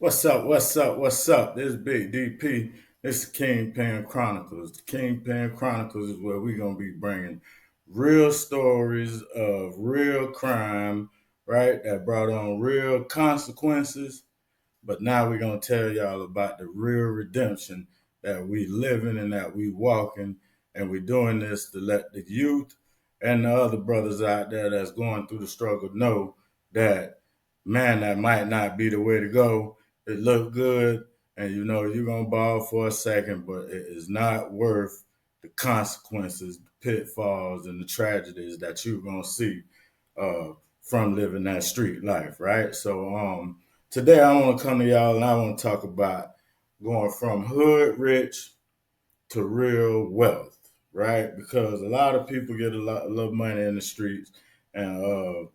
What's up? What's up? What's up? This is Big DP. This is Kingpin Chronicles. The Kingpin Chronicles is where we're gonna be bringing real stories of real crime, right? That brought on real consequences. But now we're gonna tell y'all about the real redemption that we living and that we walking, and we're doing this to let the youth and the other brothers out there that's going through the struggle know that man, that might not be the way to go. It look good, and you know you're gonna ball for a second, but it is not worth the consequences, the pitfalls, and the tragedies that you're gonna see uh, from living that street life, right? So today I want to come to y'all and I want to talk about going from hood rich to real wealth, right? Because a lot of people get a little money in the streets and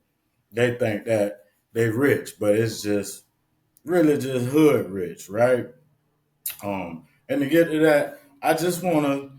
they think that they rich, but it's just really just hood rich, right? And to get to that, I just wanna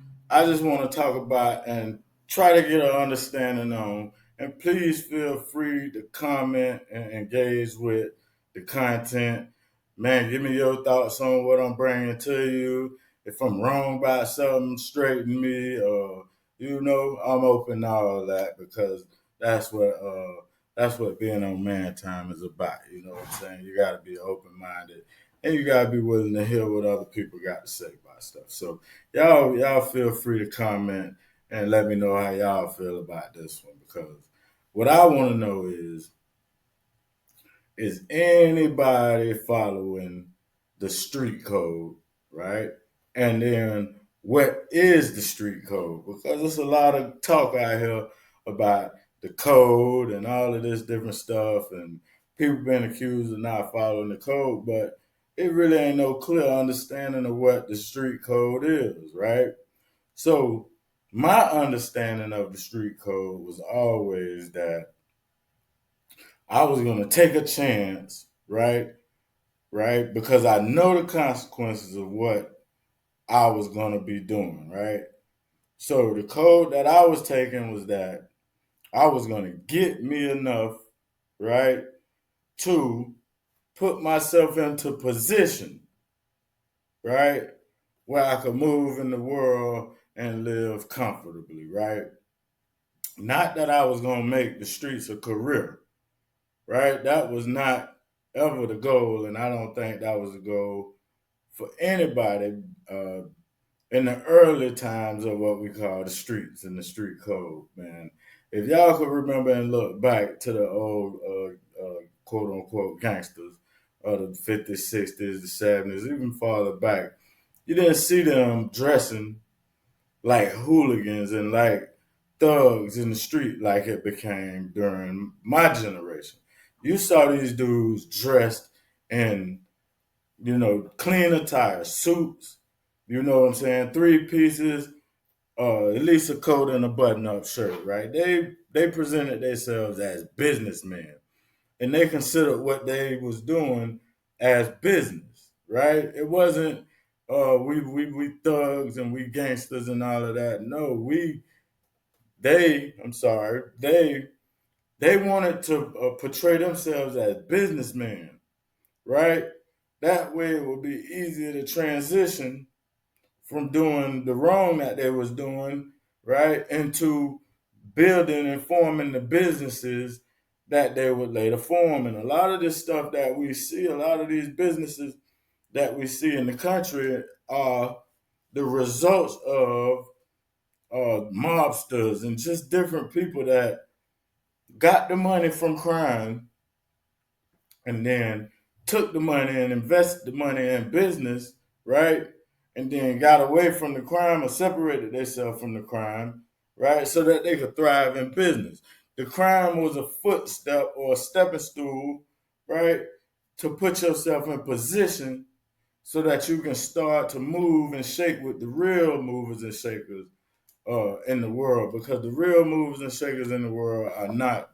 talk about and try to get an understanding on. And please feel free to comment and engage with the content. Man, give me your thoughts on what I'm bringing to you. If I'm wrong about something, straighten me. Or I'm open to all that because that's what uh, that's what being on man time is about. You know what I'm saying? You got to be open minded and you gotta be willing to hear what other people got to say about stuff. So y'all feel free to comment and let me know how y'all feel about this one because what I want to know is anybody following the street code, right? And then what is the street code? Because there's a lot of talk out here about the code and all of this different stuff, and people being accused of not following the code, but it really ain't no clear understanding of what the street code is, right? So my understanding of the street code was always that I was gonna take a chance, right? Right? Because I know the consequences of what I was going to be doing, right? So the code that I was taking was that I was going to get me enough, right, to put myself into position, right, where I could move in the world and live comfortably, right? Not that I was going to make the streets a career, right? That was not ever the goal, and I don't think that was the goal for anybody in the early times of what we call the streets and the street code, man. If y'all could remember and look back to the old quote unquote gangsters of the 50s, 60s, the 70s, even farther back, you didn't see them dressing like hooligans and like thugs in the street like it became during my generation. You saw these dudes dressed in clean attire, suits, you know what I'm saying, three pieces, at least a coat and a button-up shirt, right? They presented themselves as businessmen, and they considered what they was doing as business, right? It wasn't we thugs and we gangsters and all of that. No, I'm sorry, they wanted to portray themselves as businessmen, right? That way it would be easier to transition from doing the wrong that they was doing, right, into building and forming the businesses that they would later form. And a lot of this stuff that we see, a lot of these businesses that we see in the country are the results of mobsters and just different people that got the money from crime and then took the money and invested the money in business, right? And then got away from the crime or separated themselves from the crime, right? So that they could thrive in business. The crime was a footstep or a stepping stool, right? To put yourself in position so that you can start to move and shake with the real movers and shakers in the world, because the real movers and shakers in the world are not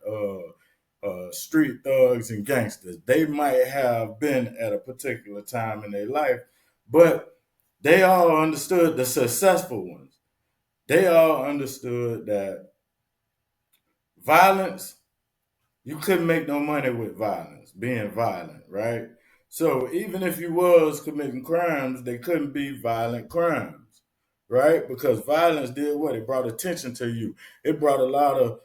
street thugs and gangsters. They might have been at a particular time in their life, but they all understood, the successful ones. They all understood that violence, you couldn't make no money with violence, being violent, right? So even if you was committing crimes, they couldn't be violent crimes, right? Because violence did what? It brought attention to you. It brought a lot of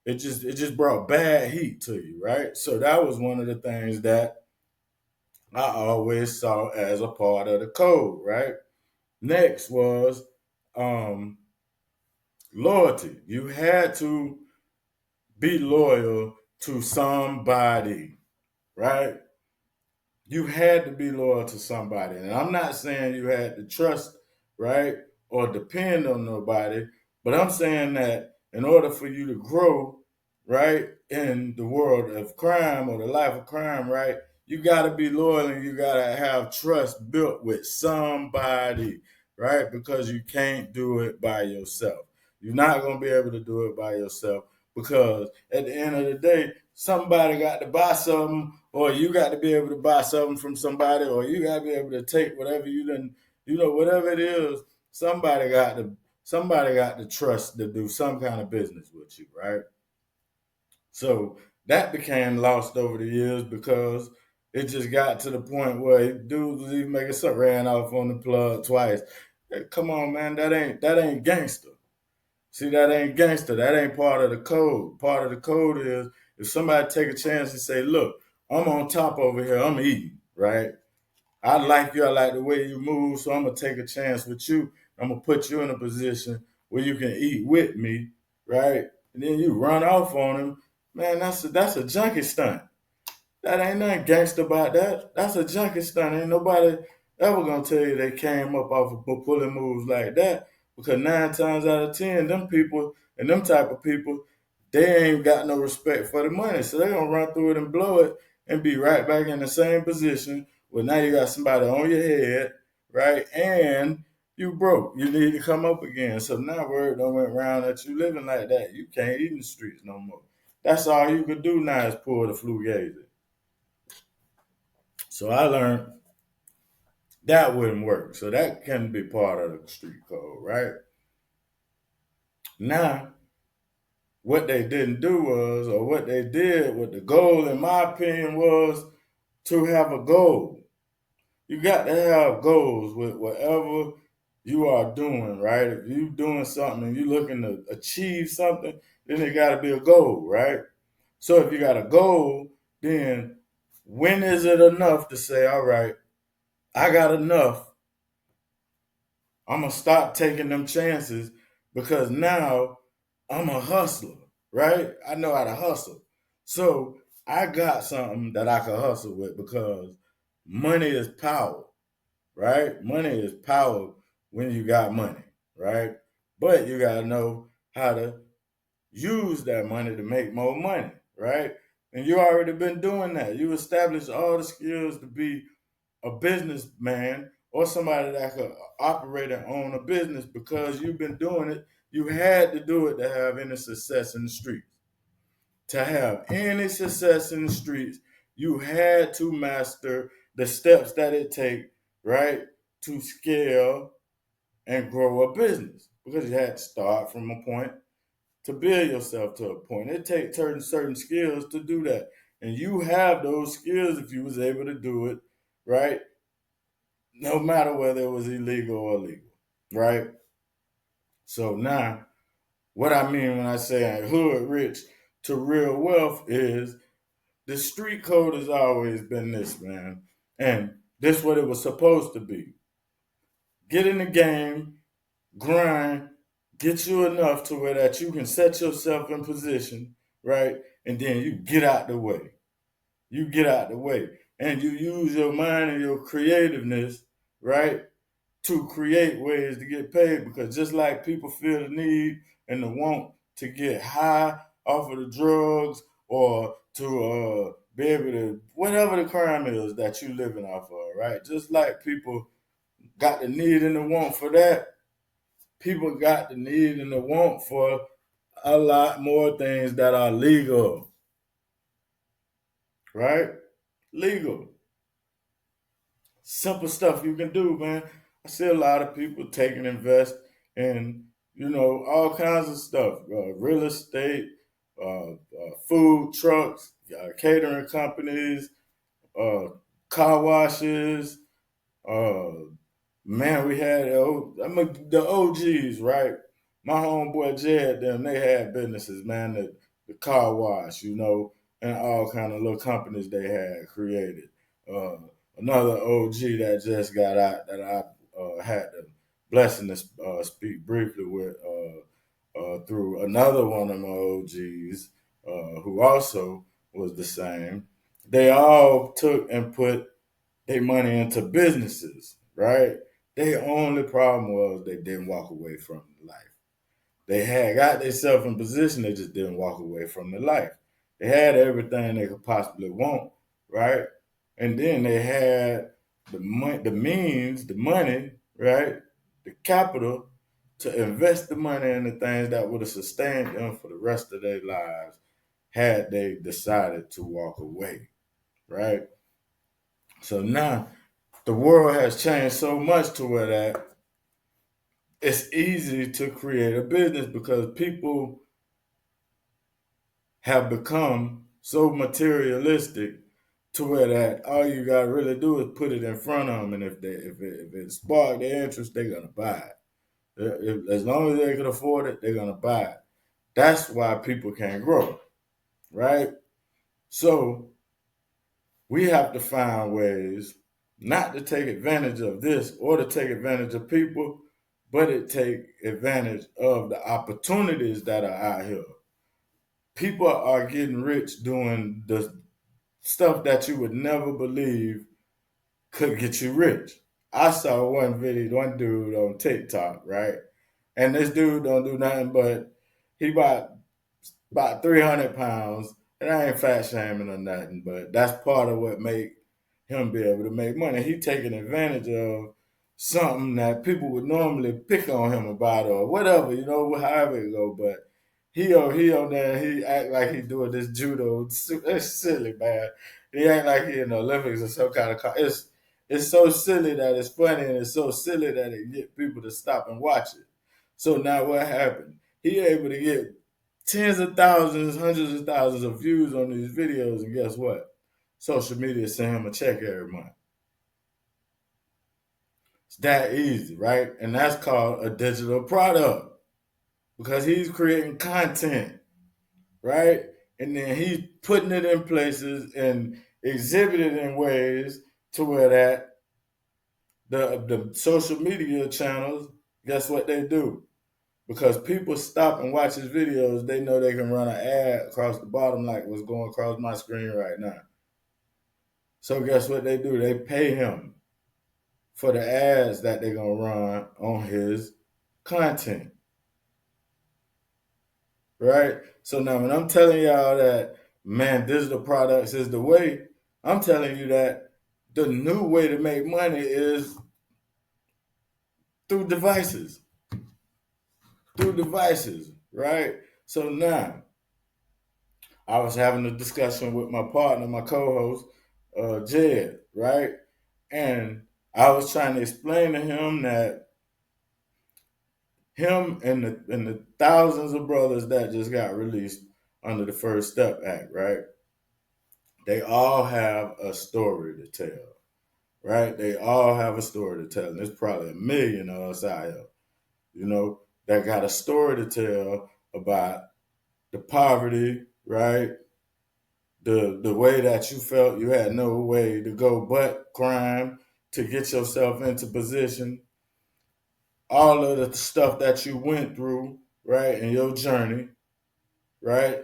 it just brought bad heat to you, right? So that was one of the things that I always saw as a part of the code, right? Next was um, loyalty. You had to be loyal to somebody, right? You had to be loyal to somebody. And I'm not saying you had to trust, right, or depend on nobody, but I'm saying that in order for you to grow, right, in the world of crime or the life of crime, right, you got to be loyal and you got to have trust built with somebody, right, because you can't do it by yourself. You're not going to be able to do it by yourself because at the end of the day, somebody got to buy something, or you got to be able to buy something from somebody, or you got to be able to take whatever you done, whatever it is. Somebody got to trust to do some kind of business with you, right? So that became lost over the years because it just got to the point where dudes was even making something ran off on the plug twice. Hey, come on, man, that ain't gangster. See, that ain't gangster. That ain't part of the code. Part of the code is if somebody take a chance and say, look, I'm on top over here, I'm eating, right? I like you, I like the way you move, so I'm gonna take a chance with you. I'm gonna put you in a position where you can eat with me, right? And then you run off on him. Man, that's a junkie stunt. That ain't nothing gangster about that. That's a junkie stunt. Ain't nobody ever gonna tell you they came up off of pulling moves like that. Because 9 times out of 10, them people and them type of people, they ain't got no respect for the money. So they gonna run through it and blow it and be right back in the same position. Well, now you got somebody on your head, right? And you broke. You need to come up again. So now word don't went around that you living like that. You can't eat in the streets no more. That's all you could do now is pull the flugazi. So I learned that wouldn't work. So that can be part of the street code, right? Now, what they didn't do was, or what they did, what the goal, in my opinion, was to have a goal. You got to have goals with whatever you are doing, right? If you're doing something and you're looking to achieve something, then it got to be a goal, right? So if you got a goal, then when is it enough to say, all right, I got enough. I'm gonna stop taking them chances because now I'm a hustler, right? I know how to hustle. So I got something that I can hustle with because money is power, right? Money is power when you got money, right? But you gotta know how to use that money to make more money, right? And you already been doing that. You established all the skills to be a businessman or somebody that could operate and own a business because you've been doing it. You had to do it to have any success in the streets. To have any success in the streets, you had to master the steps that it take, right, to scale and grow a business because you had to start from a point to build yourself to a point. It takes certain skills to do that. And you have those skills if you was able to do it, right? No matter whether it was illegal or legal, right? So now, what I mean when I say hood rich to real wealth is the street code has always been this, man. And this what it was supposed to be. Get in the game, grind, get you enough to where that you can set yourself in position, right? And then you get out the way. You get out the way. And you use your mind and your creativeness, right? To create ways to get paid because just like people feel the need and the want to get high off of the drugs or to be able to whatever the crime is that you living off of, right? Just like people got the need and the want for that, people got the need and the want for a lot more things that are legal, right? Legal. Simple stuff you can do, man. I see a lot of people take and invest in, all kinds of stuff, real estate, food trucks, catering companies, uh, car washes. Uh, Man, we had the OGs, right? My homeboy Jed, them they had businesses, man. The car wash, and all kind of little companies they had created. Uh, Another OG that just got out that I had the blessing to speak briefly with through another one of my OGs who also was the same. They all took and put their money into businesses, right? Their only problem was they didn't walk away from life. They had got themselves in position, they just didn't walk away from the life. They had everything they could possibly want, right? And then they had the means, the money, right? The capital to invest the money in the things that would have sustained them for the rest of their lives had they decided to walk away, right? So now the world has changed so much to where that it's easy to create a business because people have become so materialistic to where that all you gotta really do is put it in front of them, and if it spark their interest, they're gonna buy it. As long as they can afford it, they're gonna buy it. That's why people can't grow, right? So we have to find ways not to take advantage of this or to take advantage of people, but to take advantage of the opportunities that are out here. People are getting rich doing the stuff that you would never believe could get you rich. I saw one video, one dude on TikTok, right? And this dude don't do nothing but he about 300 pounds. And I ain't fat shaming or nothing, but that's part of what make him be able to make money. He taking advantage of something that people would normally pick on him about or whatever, however it go. But he on there, he act like he doing this judo. It's silly, man. He act like he in the Olympics or some kind of it's so silly that it's funny, and it's so silly that it get people to stop and watch it. So now what happened? He able to get tens of thousands, hundreds of thousands of views on these videos, and guess what? Social media send him a check every month. It's that easy, right? And that's called a digital product because he's creating content, right? And then he's putting it in places and exhibiting in ways to where that the social media channels, guess what they do? Because people stop and watch his videos, they know they can run an ad across the bottom like what's going across my screen right now. So guess what they do? They pay him for the ads that they're gonna run on his content. Right? So now when I'm telling y'all that man, digital products is the way, I'm telling you that the new way to make money is through devices. Through devices, right? So now I was having a discussion with my partner, my co-host, Jed, right? And I was trying to explain to him that him and the thousands of brothers that just got released under the First Step Act, right? They all have a story to tell, right? They all have a story to tell. And there's probably a million of us out here, that got a story to tell about the poverty, right? The way that you felt you had no way to go but crime to get yourself into position, all of the stuff that you went through, right, in your journey, right?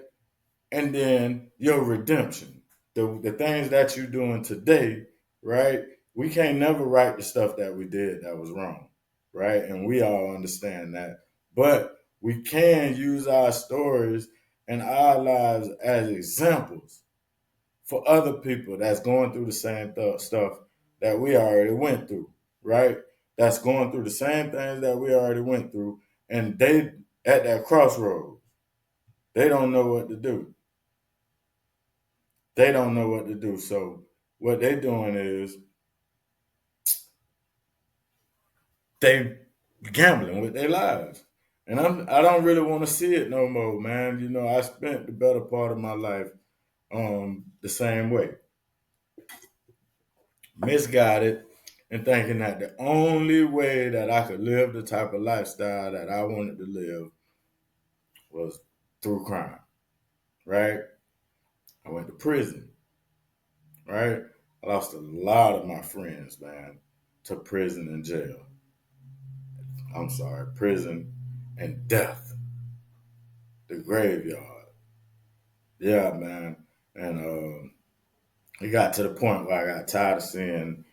And then your redemption, the things that you're doing today, right? We can't never write the stuff that we did that was wrong, right? And we all understand that. But we can use our stories and our lives as examples for other people that's going through the same stuff that we already went through, right? That's going through the same things that we already went through, and they at that crossroads, they don't know what to do. They don't know what to do. So what they doing is they gambling with their lives. And I don't really want to see it no more, man. I spent the better part of my life the same way. misguided, and thinking that the only way that I could live the type of lifestyle that I wanted to live was through crime, right? I went to prison, right? I lost a lot of my friends, man, to prison and jail. I'm sorry, prison and death, the graveyard. Yeah, man. And it got to the point where I got tired of seeing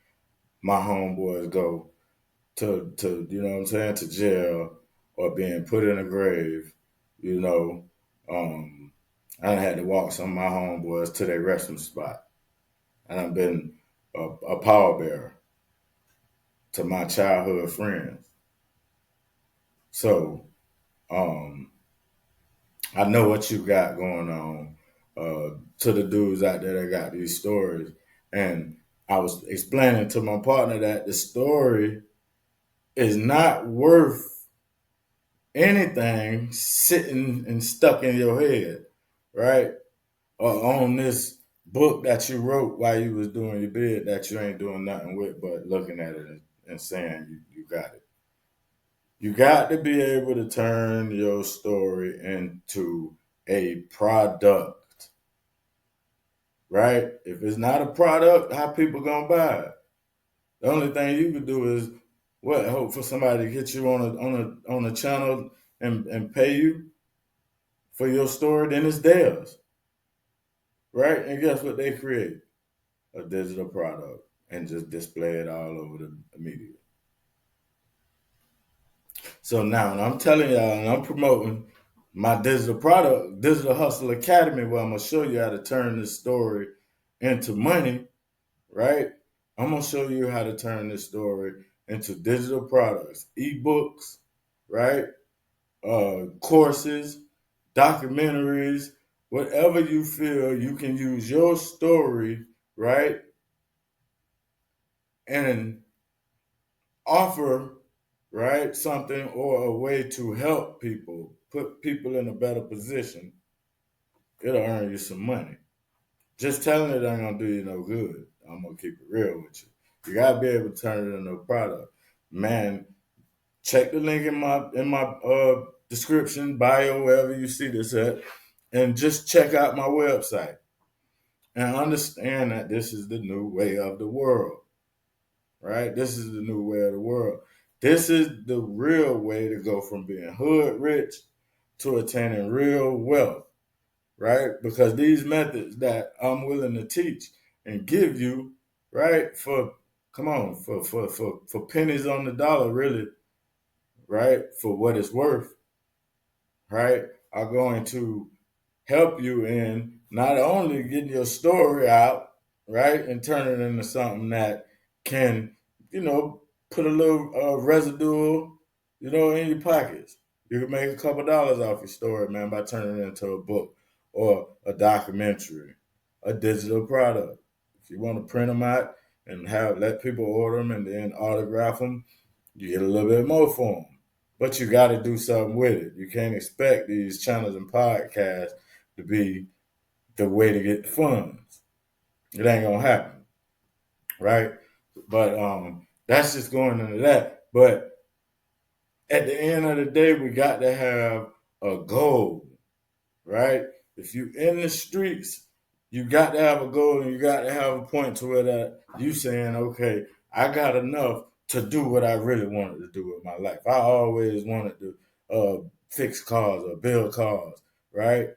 my homeboys go to you know what I'm saying, to jail or being put in a grave, you know. I done had to walk some of my homeboys to their resting spot. And I've been a power bearer to my childhood friends. So um, I know what you got going on to the dudes out there that got these stories. And I was explaining to my partner that the story is not worth anything sitting and stuck in your head, right? Or on this book that you wrote while you was doing your bid that you ain't doing nothing with but looking at it and saying you got it. You got to be able to turn your story into a product, right? If it's not a product, how people gonna buy it? The only thing you can do is what? Hope for somebody to get you on a channel and pay you for your story, then it's theirs, right? And guess what they create? A digital product and just display it all over the media. So now when I'm telling y'all and I'm promoting my digital product, Digital Hustle Academy, where I'm gonna show you how to turn this story into money, right? I'm gonna show you how to turn this story into digital products, ebooks, right? Courses, documentaries, whatever you feel you can use your story, right? And offer, right, something or a way to help people, put people in a better position, it'll earn you some money. Just telling it ain't gonna do you no good. I'm gonna keep it real with you. You gotta be able to turn it into a product. Man, check the link in my description, bio, wherever you see this at, and just check out my website and understand that this is the new way of the world, right? This is the new way of the world. This is the real way to go from being hood rich to attaining real wealth, right? Because these methods that I'm willing to teach and give you, right, for come on, for pennies on the dollar, really, right, for what it's worth, right, are going to help you in not only getting your story out, right, and turn it into something that can, you know, put a little residual, you know, in your pockets. You can make a couple dollars off your story, man, by turning it into a book or a documentary, a digital product. If you want to print them out and have let people order them and then autograph them, you get a little bit more for them. But you got to do something with it. You can't expect these channels and podcasts to be the way to get funds. It ain't gonna happen, right? But that's just going into that. But at the end of the day, we got to have a goal, right? If you in the streets, you got to have a goal and you got to have a point to where that you saying, okay, I got enough to do what I really wanted to do with my life. I always wanted to fix cars or build cars, right?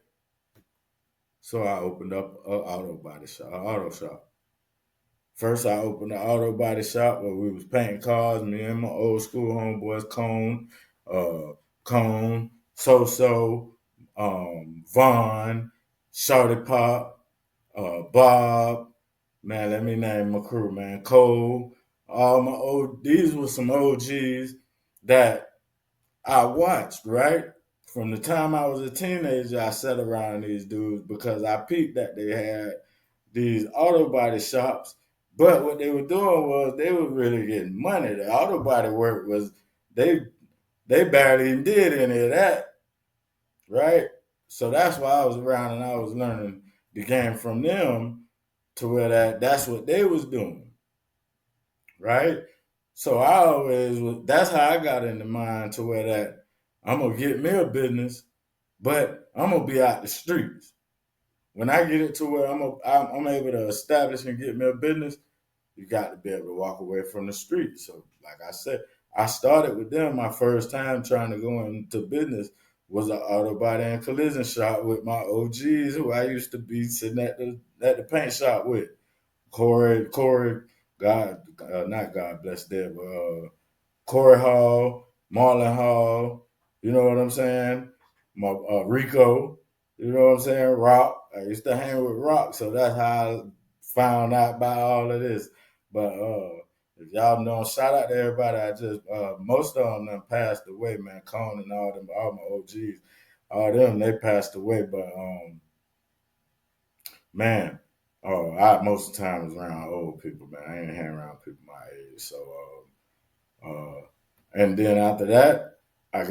So I opened up an auto shop. First, I opened an auto body shop where we was painting cars. Me and my old school homeboys, uh, So, Vaughn, Shorty Pop, Bob. Man, let me name my crew, man. Cole. All my old. These were some OGs that I watched, right? From the time I was a teenager, I sat around these dudes because I peeped that they had these auto body shops. But what they were doing was they were really getting money. The auto body work was they they barely even did any of that, right? So that's why I was around and I was learning the game from them to where that's what they was doing. right? So I always that's how I got in the mind to where that I'm gonna get me a business, but I'm gonna be out the streets. When I get it to where I'm able to establish and get me a business, you got to be able to walk away from the street. So, like I said, I started with them. My first time trying to go into business was an auto body and collision shop with my OGs who I used to be sitting at the paint shop with. Corey, God, not God bless them, but Corey Hall, Marlon Hall, you know what I'm saying? My Rico, you know what I'm saying? Rock. I used to hang with Rock, so that's how I found out about all of this. But if y'all know, shout out to everybody. I just most of them done passed away, man. Cone and all them, all my OGs, all them they passed away. But man, I most of the time was around old people, man. I ain't hanging around people my age, so. Uh, and then after that, I'm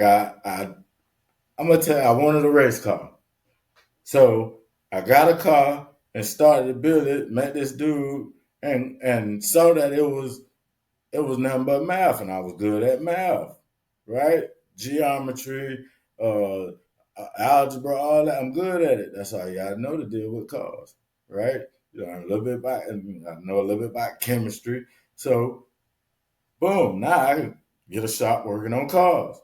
gonna tell you, I wanted a race car. So I got a car and started to build it, met this dude and saw that it was nothing but math and I was good at math, right? Geometry, uh, algebra, all that. I'm good at it. That's all you gotta know to deal with cars, right? You learn a little bit about and I know a little bit about chemistry. So boom, now I can get a shop working on cars.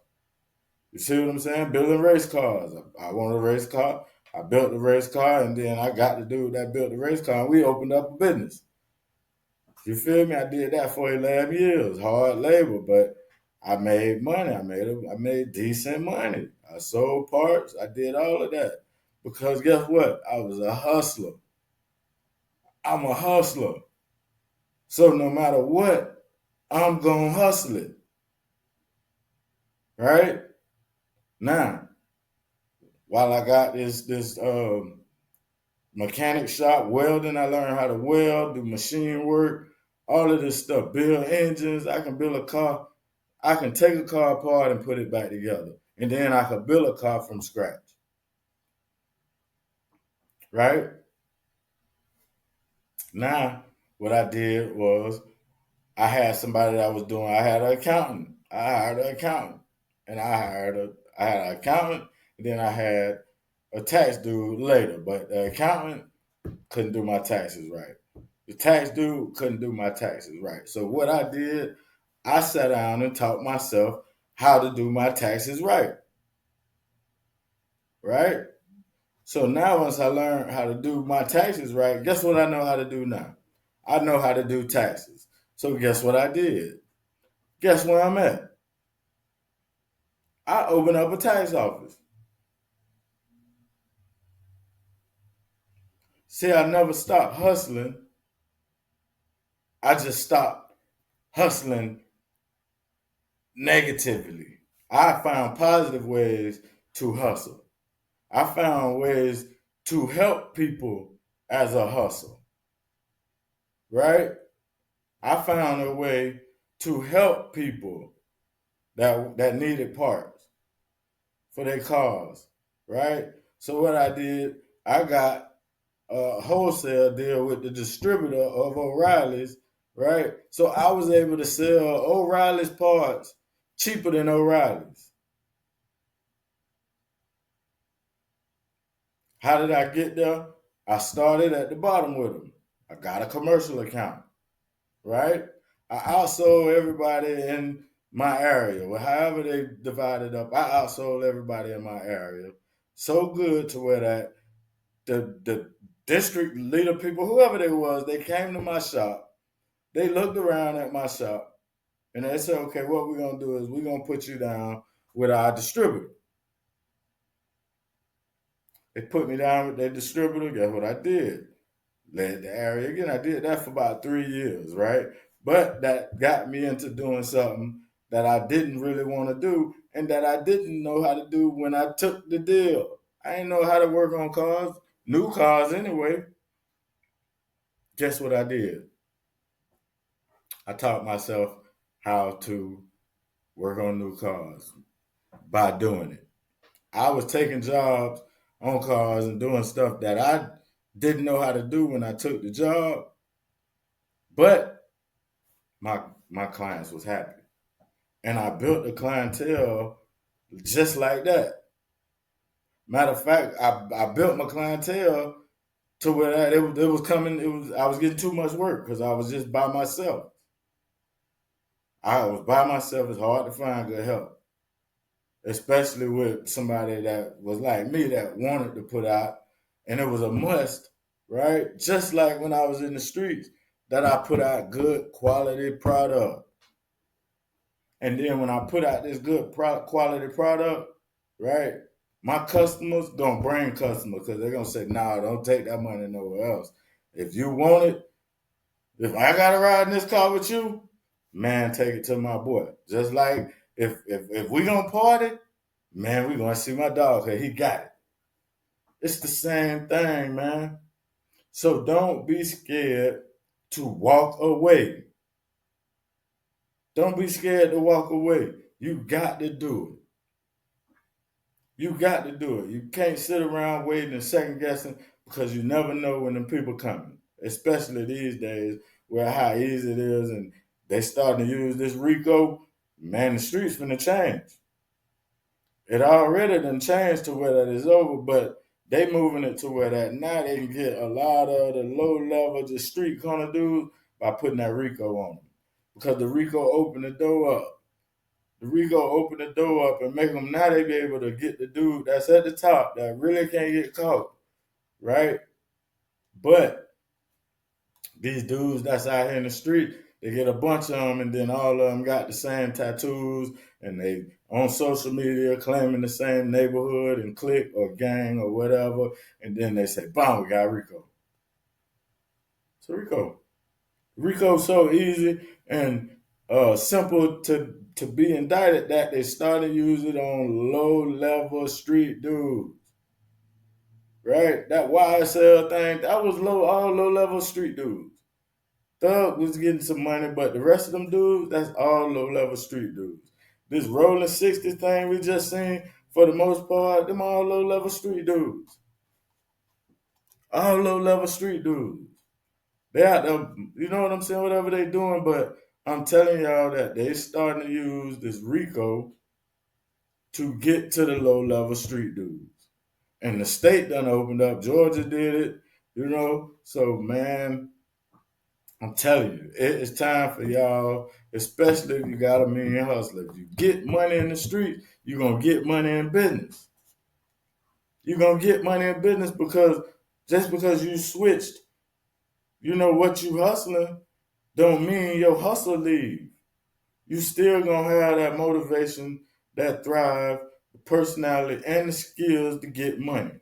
You see what I'm saying? Building race cars. I wanted a race car. I built the race car, and then I got the dude that built the race car, and we opened up a business. You feel me? I did that for 11 years, hard labor, but I made money. I made decent money. I sold parts. I did all of that because guess what? I was a hustler. I'm a hustler. So no matter what, I'm gonna hustle it. Right now, while I got this mechanic shop welding. I learned how to weld, do machine work, all of this stuff. Build engines. I can build a car. I can take a car apart and put it back together. And then I could build a car from scratch. Right? Now, what I did was I had somebody that was doing, I had an accountant. I hired an accountant. And I had an accountant, and then I had a tax dude later. But the accountant couldn't do my taxes right. The tax dude couldn't do my taxes right. So what I did, I sat down and taught myself how to do my taxes right. Right? So now once I learned how to do my taxes right, guess what I know how to do now? I know how to do taxes. So guess what I did? Guess where I'm at? I opened up a tax office. See, I never stopped hustling. I just stopped hustling negatively. I found positive ways to hustle. I found ways to help people as a hustle, right? I found a way to help people that needed parts for their cars, right? So what I did, I got a wholesale deal with the distributor of O'Reilly's, right? So I was able to sell O'Reilly's parts cheaper than O'Reilly's. How did I get there? I started at the bottom with them. I got a commercial account, right? I outsold everybody in my area. Well, however they divided up, I outsold everybody in my area. So good to where that the district leader people, whoever they was, they came to my shop. They looked around at my shop and they said, okay, what we're gonna do is we're gonna put you down with our distributor. They put me down with their distributor. Guess what I did? Led the area again. I did that for about 3 years, right? But that got me into doing something that I didn't really want to do and that I didn't know how to do when I took the deal. I didn't know how to work on cars, new cars anyway. Guess what I did? I taught myself how to work on new cars by doing it. I was taking jobs on cars and doing stuff that I didn't know how to do when I took the job, but my clients was happy. And I built the clientele just like that. Matter of fact, I built my clientele to where it was coming. I was getting too much work because I was just by myself. I was by myself. It's hard to find good help, especially with somebody that was like me that wanted to put out, and it was a must, right? Just like when I was in the streets, that I put out good quality product. And then when I put out this good quality product, right, my customers gonna bring customers because they're gonna say, "Nah, don't take that money nowhere else. If you want it, if I gotta ride in this car with you, man, take it to my boy." Just like if we gonna party, man, we gonna see my dog here. He got it. It's the same thing, man. So don't be scared to walk away. Don't be scared to walk away. You got to do it. You got to do it. You can't sit around waiting and second guessing because you never know when the people coming. Especially these days where how easy it is and they starting to use this Rico, man, the streets finna change. It already done changed to where that is over, but they moving it to where that now they can get a lot of the low level, just street corner dudes by putting that Rico on them. Because the Rico opened the door up. The Rico open the door up and make them now they be able to get the dude that's at the top that really can't get caught, right? But these dudes that's out here in the street, they get a bunch of them, and then all of them got the same tattoos, and they on social media claiming the same neighborhood and clique or gang or whatever, and then they say, "Bam, we got Rico." So Rico's so easy and simple to be indicted that they started using it on low level street dudes. Right? That YSL thing, that was all low level street dudes. Thug was getting some money, but the rest of them dudes, that's all low level street dudes. This rolling 60 thing we just seen, for the most part, them all low level street dudes. All low level street dudes. They out there, you know what I'm saying, whatever they doing, but I'm telling y'all that they starting to use this Rico to get to the low level street dudes. And the state done opened up. Georgia did it, you know. So man, I'm telling you, it is time for y'all, especially if you got a million hustler. If you get money in the street, you're gonna get money in business. You're gonna get money in business because just because you switched, you know what you hustling, don't mean your hustle leave. You still gonna have that motivation, that thrive, the personality, and the skills to get money.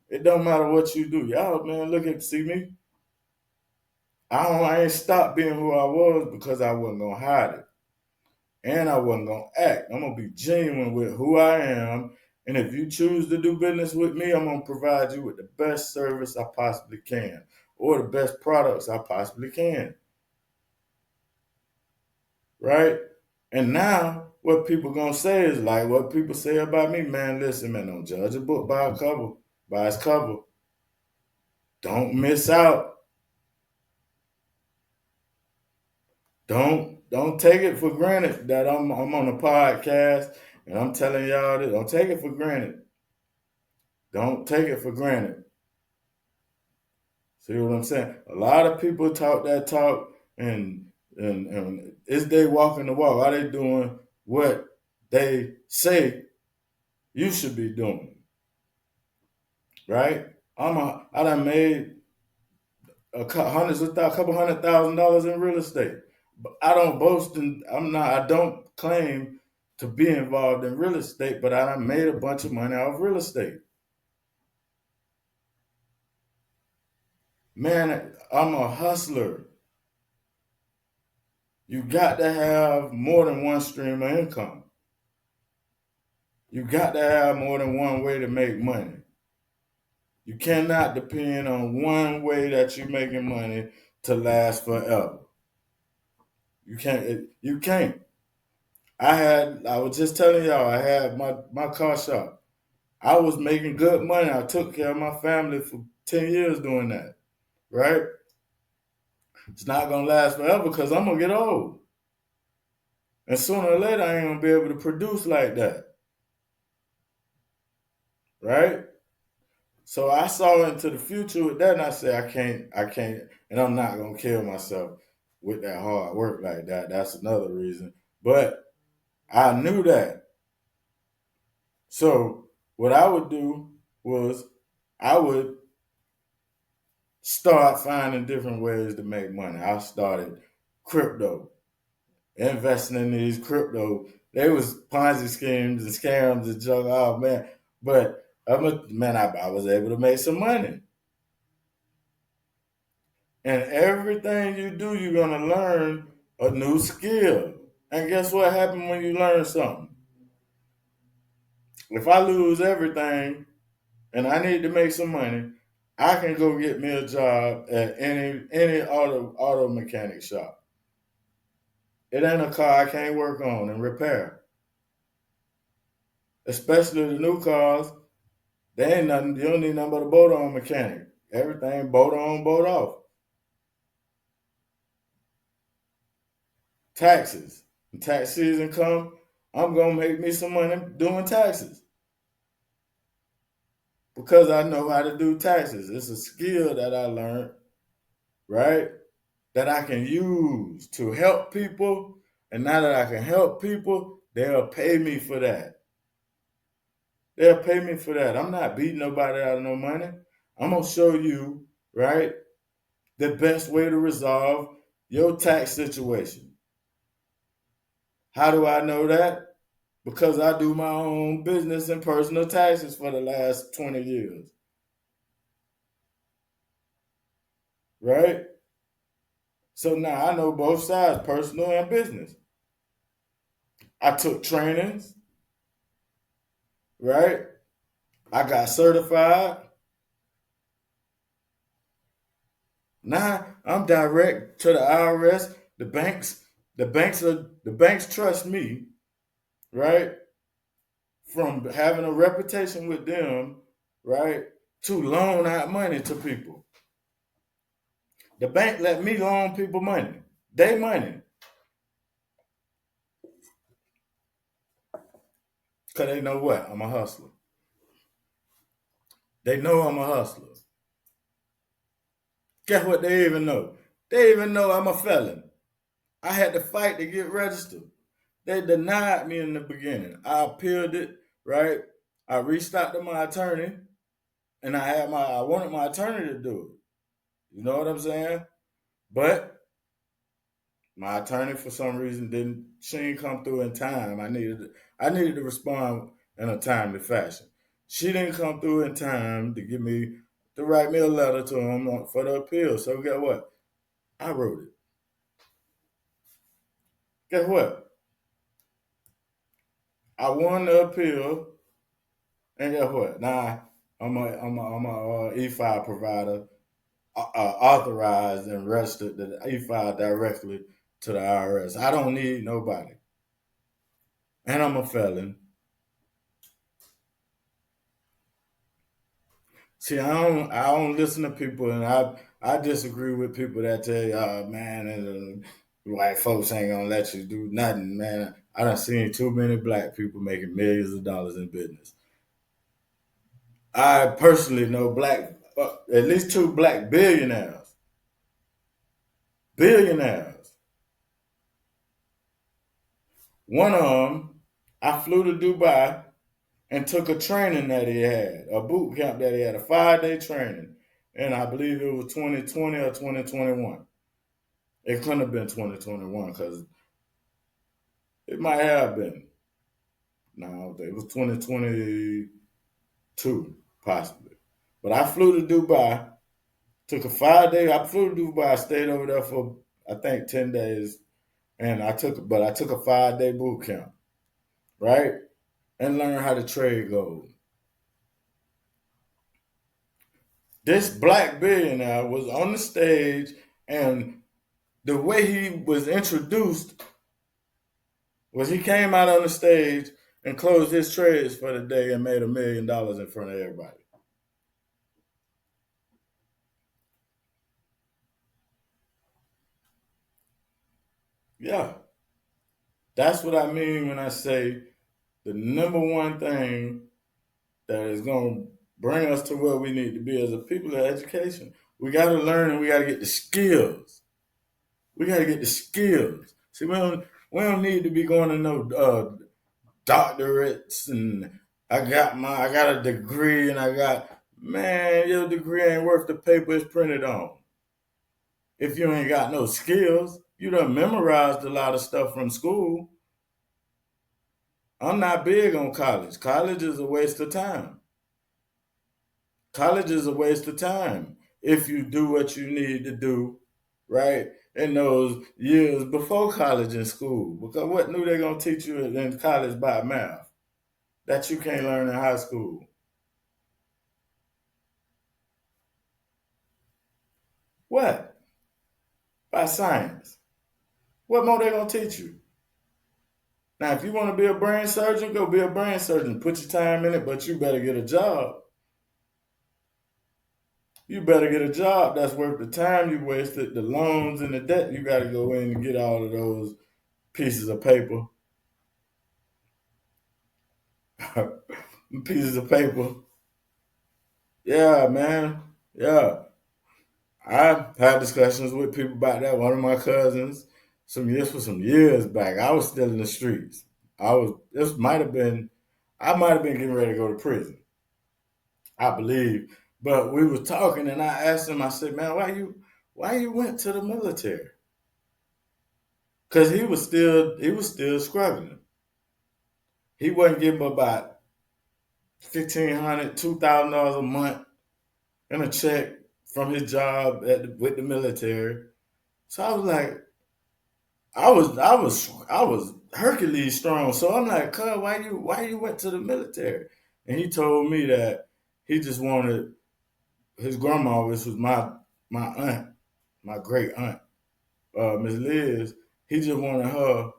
It don't matter what you do. Y'all, man, look at see me. I ain't stopped being who I was because I wasn't gonna hide it. And I wasn't gonna act. I'm gonna be genuine with who I am. And if you choose to do business with me, I'm gonna provide you with the best service I possibly can or the best products I possibly can. Right? And now what people gonna say is like what people say about me, man. Listen, man, don't judge a book by its cover. Don't miss out. Don't take it for granted that I'm on a podcast and I'm telling y'all this. Don't take it for granted. Don't take it for granted. See what I'm saying? A lot of people talk that talk and is they walking the walk? Are they doing what they say you should be doing? Right? I done made a couple $100,000 in real estate. But I don't boast and I don't claim to be involved in real estate, but I done made a bunch of money off real estate. Man, I'm a hustler. You got to have more than one stream of income. You got to have more than one way to make money. You cannot depend on one way that you're making money to last forever. You can't. You can't. I was just telling y'all, I had my car shop. I was making good money. I took care of my family for 10 years doing that. Right? It's not gonna last forever because I'm gonna get old. And sooner or later, I ain't gonna be able to produce like that, right? So I saw into the future with that, and I said, I can't, and I'm not gonna kill myself with that hard work like that. That's another reason. But I knew that. So what I would do was I would start finding different ways to make money. I started crypto, investing in these crypto. They was Ponzi schemes and scams and junk. Oh man, but I was able to make some money. And everything you do, you're gonna learn a new skill. And guess what happens when you learn something? If I lose everything and I need to make some money, I can go get me a job at any auto mechanic shop. It ain't a car I can't work on and repair. Especially the new cars, they ain't nothing. You don't need nothing but a boat on mechanic. Everything boat on, boat off. Taxes. When tax season come, I'm gonna make me some money doing taxes because I know how to do taxes. It's a skill that I learned, right? That I can use to help people. And now that I can help people, they'll pay me for that. They'll pay me for that. I'm not beating nobody out of no money. I'm gonna show you, right, the best way to resolve your tax situation. How do I know that? Because I do my own business and personal taxes for the last 20 years, right? So now I know both sides, personal and business. I took trainings, right? I got certified. Now I'm direct to the IRS. The banks trust me, right? From having a reputation with them, right, to loan out money to people. The bank let me loan people money. They money. Cause they know what? I'm a hustler. They know I'm a hustler. Guess what they even know? They even know I'm a felon. I had to fight to get registered. They denied me in the beginning. I appealed it, right? I reached out to my attorney and I wanted my attorney to do it. You know what I'm saying? But my attorney for some reason she didn't come through in time. I needed to respond in a timely fashion. She didn't come through in time to write me a letter to him for the appeal. So guess what? I wrote it. Guess what? I won the appeal, and guess what? Now I'm a e-file provider, authorized and registered to the e-file directly to the IRS. I don't need nobody, and I'm a felon. See, I don't listen to people, and I disagree with people that tell you, oh, man, and white folks ain't gonna let you do nothing, man. I done seen too many black people making millions of dollars in business. I personally know at least two black billionaires. Billionaires. One of them, I flew to Dubai and took a training that he had, a boot camp that he had, a 5-day training, and I believe it was 2020 or 2021. It couldn't have been 2021 because it might have been. No, it was 2022, possibly. But I flew to Dubai, took a 5-day. I flew to Dubai, stayed over there for I think 10 days, and I took a 5-day boot camp, right, and learned how to trade gold. This black billionaire was on the stage, and the way he was introduced was he came out on the stage and closed his trades for the day and made $1 million in front of everybody. Yeah. That's what I mean when I say the number one thing that is going to bring us to where we need to be as a people of education. We got to learn and we got to get the skills. We got to get the skills. See, we don't need to be going to no doctorates and I got a degree and I got man, your degree ain't worth the paper it's printed on. If you ain't got no skills, you done memorized a lot of stuff from school. I'm not big on college. College is a waste of time. College is a waste of time if you do what you need to do, right? In those years before college and school. Because what new they gonna teach you in college by math that you can't learn in high school? What? By science. What more they gonna teach you? Now, if you want to be a brain surgeon, go be a brain surgeon. Put your time in it, but you better get a job. You better get a job that's worth the time you wasted, the loans and the debt you got to go in and get all of those pieces of paper. Pieces of paper. Yeah, man. Yeah. I've had discussions with people about that. One of my cousins, some years back, I was still in the streets. This might have been, I might have been getting ready to go to prison, I believe. But we were talking and I asked him, I said, man, why you went to the military? Because he was still struggling. He wasn't getting about $1,500, $2,000 a month in a check from his job with the military. So I was like, I was Hercules strong. So I'm like, cuz, why you went to the military? And he told me that he just wanted his grandma, which was my aunt, my great aunt, Miss Liz. He just wanted her.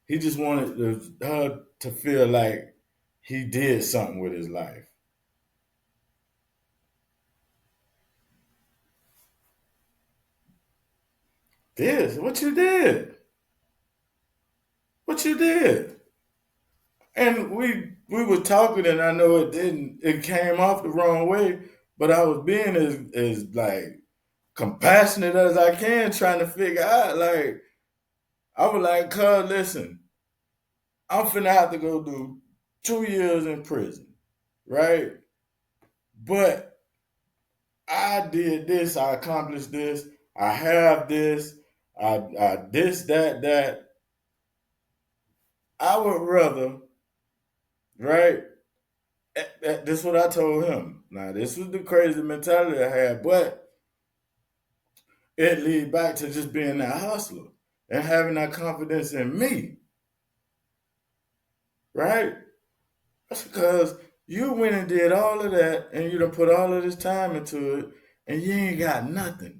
He just wanted her to feel like he did something with his life. This, what you did? What you did? And we were talking, and I know it didn't. It came off the wrong way, but I was being as like compassionate as I can, trying to figure out. Like I was like, "Cuz, listen, I'm finna have to go do 2 years in prison, right? But I did this. I accomplished this. I have this. I this that. I would rather, right? This is what I told him. Now, this was the crazy mentality I had, but it lead back to just being that hustler and having that confidence in me, right? That's because you went and did all of that and you done put all of this time into it and you ain't got nothing.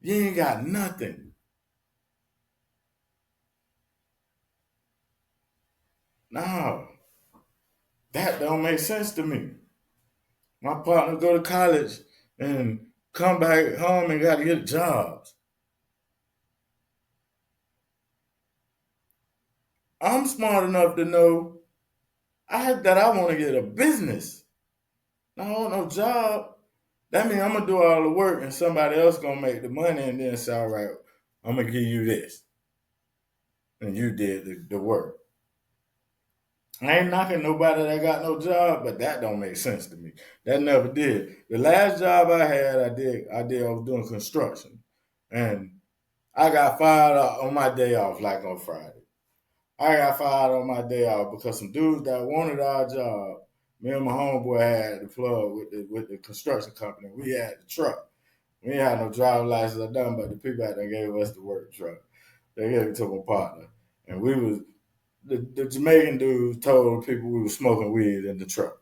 You ain't got nothing. No, that don't make sense to me. My partner go to college and come back home and got to get jobs. I'm smart enough to know that I want to get a business. I don't want no job. That means I'm gonna do all the work and somebody else gonna make the money and then say, all right, I'm gonna give you this. And you did the work. I ain't knocking nobody that got no job, but that don't make sense to me. That never did. The last job I had, I was doing construction. And I got fired on my day off, like on Friday. I got fired on my day off because some dudes that wanted our job, me and my homeboy had the plug with the construction company. We had the truck. We ain't had no driver's license or nothing, but the people that gave us the work truck. They gave it to my partner. And we was the Jamaican dudes told people we was smoking weed in the truck.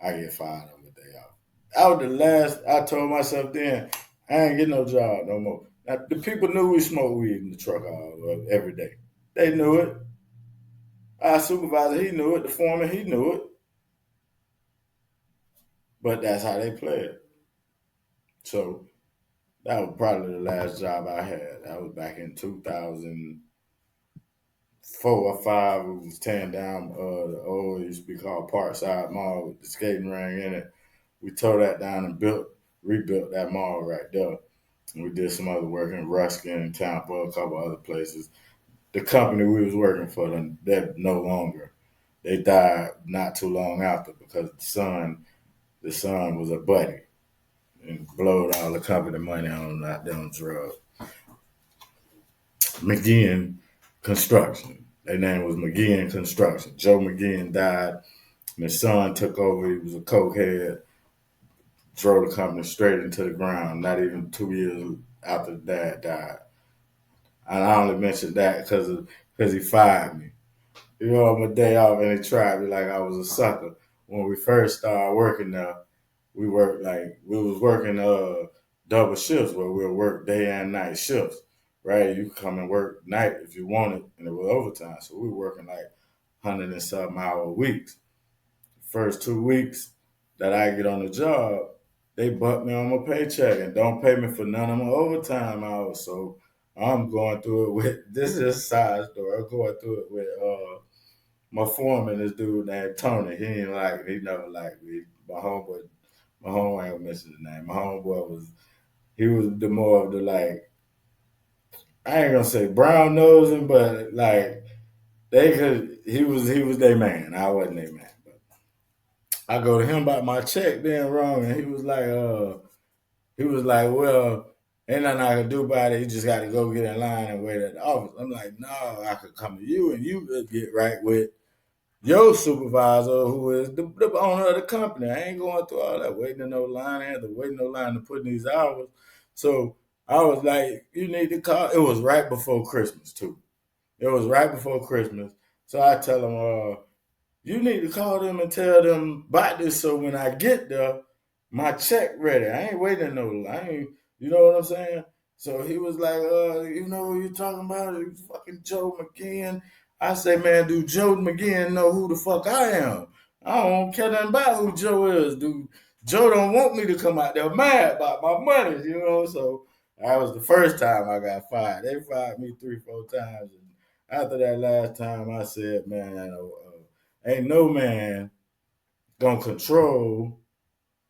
I get fired on the day off. That was the last I told myself then, I ain't getting no job no more. Now, the people knew we smoked weed in the truck every day. They knew it. Our supervisor, he knew it. The foreman, he knew it. But that's how they play it. So That was probably the last job I had. That was back in 2004 or 5. We was tearing down the old, it used to be called Parkside Mall with the skating ring in it. We tore that down and rebuilt that mall right there. And we did some other work in Ruskin, Tampa, a couple other places. The company we was working for, them, they're no longer. They died not too long after because the son was a buddy and blowed all the company money on that damn drug. McGinn Construction. Their name was McGinn Construction. Joe McGinn died. And his son took over. He was a cokehead. Drove the company straight into the ground. Not even 2 years after dad died. And I only mentioned that because he fired me. You know, on my day off, and they tried me like I was a sucker. When we first started working there, we was working double shifts where we'll work day and night shifts. Right? You could come and work night if you wanted, and it was overtime. So we were working like 100 and some hour weeks. First 2 weeks that I get on the job, they butt me on my paycheck and don't pay me for none of my overtime hours. So I'm going through it with this is a side story. I'm going through it with my foreman, this dude named Tony. He ain't like he never liked me. My homeboy ain't gonna mention the name. My homeboy he was the more of the like I ain't gonna say brown nosing, but like he was their man. I wasn't their man. But I go to him about my check being wrong, and he was like, well, ain't nothing I can do about it. You just got to go get in line and wait at the office. I'm like, no, I could come to you and you could get right with your supervisor, who is the owner of the company. I ain't going through all that waiting in no line. I had to wait in no line to put in these hours. So I was like, you need to call. It was right before Christmas, too. It was right before Christmas. So I tell him, you need to call them and tell them about this so when I get there, my check ready. I ain't waiting no line. You know what I'm saying? So he was like, you know what you're talking about? You fucking Joe McGinn. I say, man, do Joe McGinn know who the fuck I am? I don't care nothing about who Joe is, dude. Joe don't want me to come out there mad about my money, you know? So that was the first time I got fired. They fired me 3, 4 times. And after that last time, I said, man, ain't no man gonna control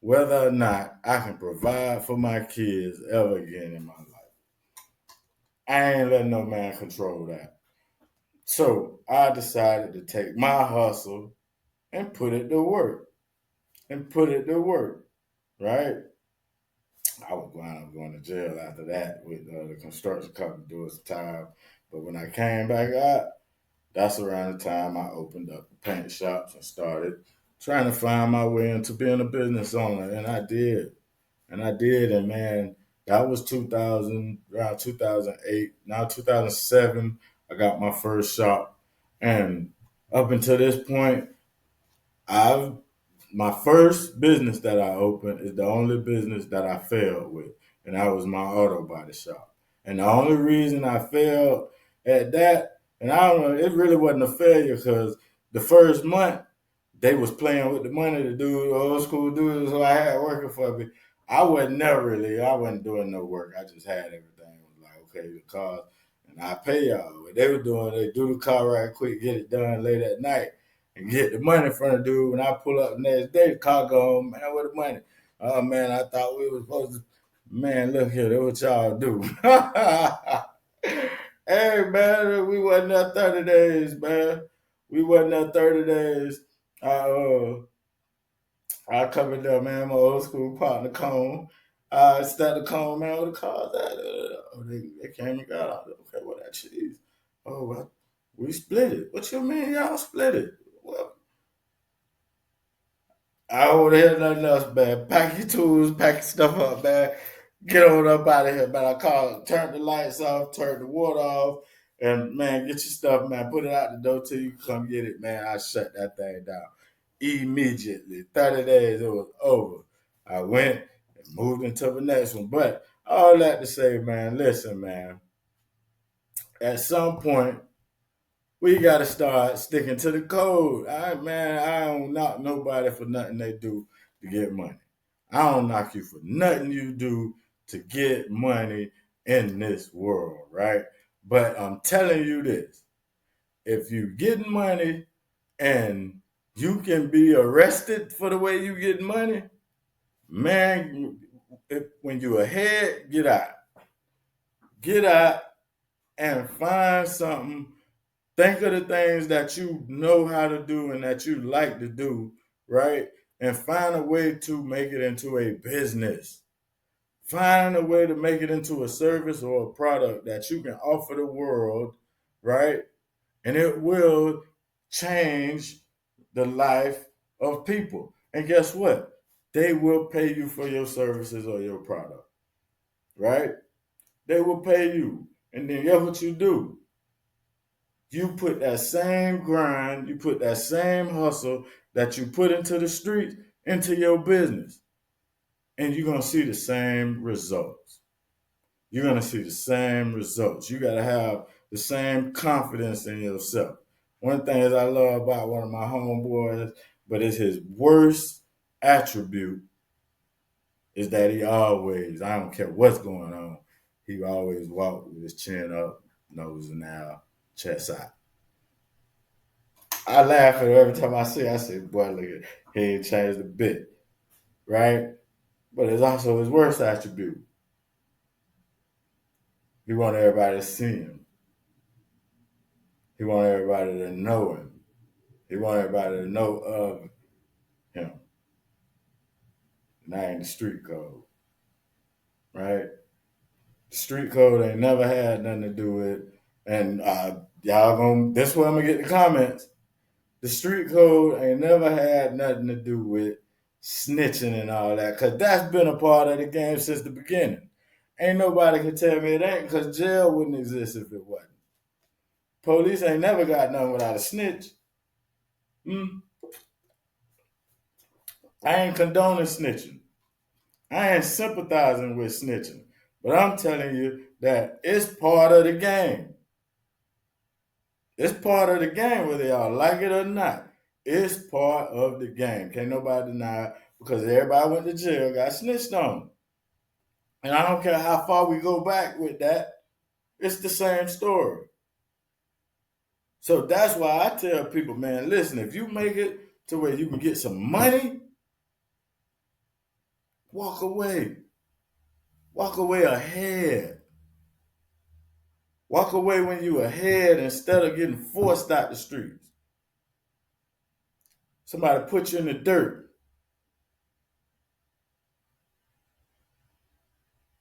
whether or not I can provide for my kids ever again in my life. I ain't letting no man control that. So I decided to take my hustle and put it to work. And put it to work. Right? I was going to jail after that with the construction company doing some time. But when I came back out, that's around the time I opened up the paint shops and started trying to find my way into being a business owner. And I did. And I did. And man, that was 2000, around 2008. Now 2007, I got my first shop. And up until this point, I've my first business that I opened is the only business that I failed with, and that was my auto body shop. And the only reason I failed at that, and I don't know, it really wasn't a failure because the first month they was playing with the money to do the old school dudes who I had working for me. I wasn't doing no work. I just had everything. It was like, okay, the cars, and I pay y'all. What they were doing, they do the car right quick, get it done late at night and get the money from the dude. When I pull up the next day, the car go, man, where the money? Oh man, I thought we was supposed to. Man, look here, that's what y'all do. Hey man, we wasn't there 30 days, man. We wasn't there 30 days. I I come in there, man, my old school partner Cone. I started the Cone, man, where the cars at? They came and got out. Okay, what that cheese? Oh, well, we split it. What you mean y'all split it? Well, I don't hear nothing else, man. Pack your tools, pack your stuff up, man. Get on up out of here, man. Turn the lights off, turn the water off, and man, get your stuff, man. Put it out the door till you come get it, man. I shut that thing down immediately. 30 days, it was over. I went and moved into the next one. But all that to say, man, listen, man. At some point, we got to start sticking to the code. I don't knock nobody for nothing they do to get money. I don't knock you for nothing you do to get money in this world, right? But I'm telling you this, if you getting money and you can be arrested for the way you get money, man, when you ahead, get out. Get out and find something. Think of the things that you know how to do and that you like to do, right? And find a way to make it into a business. Find a way to make it into a service or a product that you can offer the world, right? And it will change the life of people. And guess what? They will pay you for your services or your product, right? They will pay you. And then guess what you do? You put that same grind, you put that same hustle that you put into the streets into your business. And you're going to see the same results. You're going to see the same results. You got to have the same confidence in yourself. One thing that I love about one of my homeboys, but it's his worst attribute, is that he always, I don't care what's going on, he always walk with his chin up, nose and out, chest out. I laugh at it every time I see it. I say, boy, look at, he ain't changed a bit, right? But it's also his worst attribute. He want everybody to see him. He want everybody to know him. He want everybody to know of him. And that ain't the street code, right? The street code ain't never had nothing to do with, and y'all gonna, this where I'm gonna get the comments. The street code ain't never had nothing to do with snitching and all that, because that's been a part of the game since the beginning. Ain't nobody can tell me it ain't, because jail wouldn't exist if it wasn't. Police ain't never got nothing without a snitch. I ain't condoning snitching. I ain't sympathizing with snitching. But I'm telling you that it's part of the game. It's part of the game, whether y'all like it or not. It's part of the game. Can't nobody deny it, because everybody went to jail, got snitched on. And I don't care how far we go back with that, it's the same story. So that's why I tell people, man, listen, if you make it to where you can get some money, walk away. Walk away ahead. Walk away when you ahead instead of getting forced out the streets. Somebody put you in the dirt.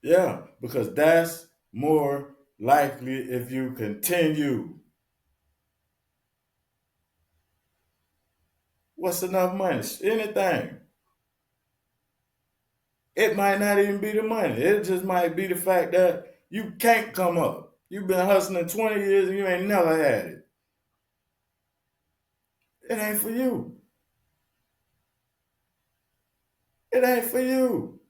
Yeah, because that's more likely if you continue. What's enough money? Anything. It might not even be the money. It just might be the fact that you can't come up. You've been hustling 20 years and you ain't never had it. It ain't for you. It ain't for you.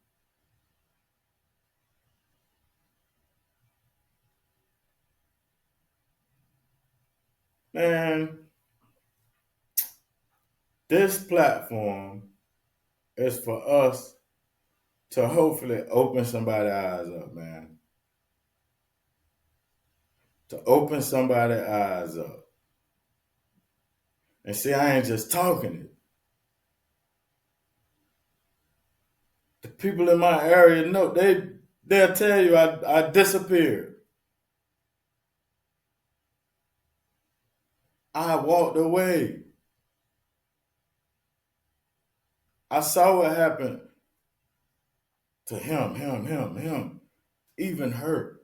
Man, this platform is for us to hopefully open somebody's eyes up, man. To open somebody's eyes up. And see, I ain't just talking it. The people in my area know, they'll tell you I disappeared. I walked away. I saw what happened to him. Even her.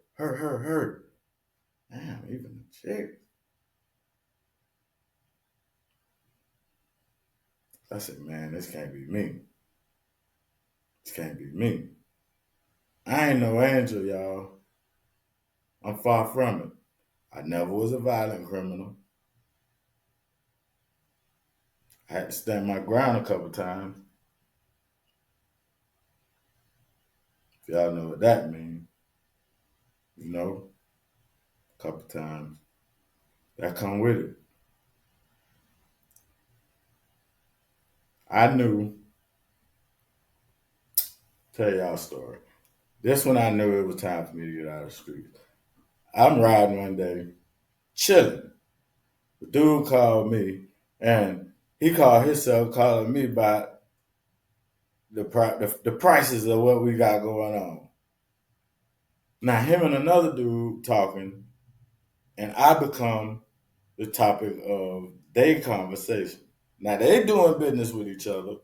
Damn, even the chick. I said, man, this can't be me. This can't be me. I ain't no angel, y'all. I'm far from it. I never was a violent criminal. I had to stand my ground a couple times. If y'all know what that means, you know, a couple times. That come with it. I knew, tell y'all a story. This when I knew it was time for me to get out of the street. I'm riding one day, chilling. The dude called me, and he called himself calling me about the prices of what we got going on. Now him and another dude talking, and I become the topic of their conversation. Now they doing business with each other.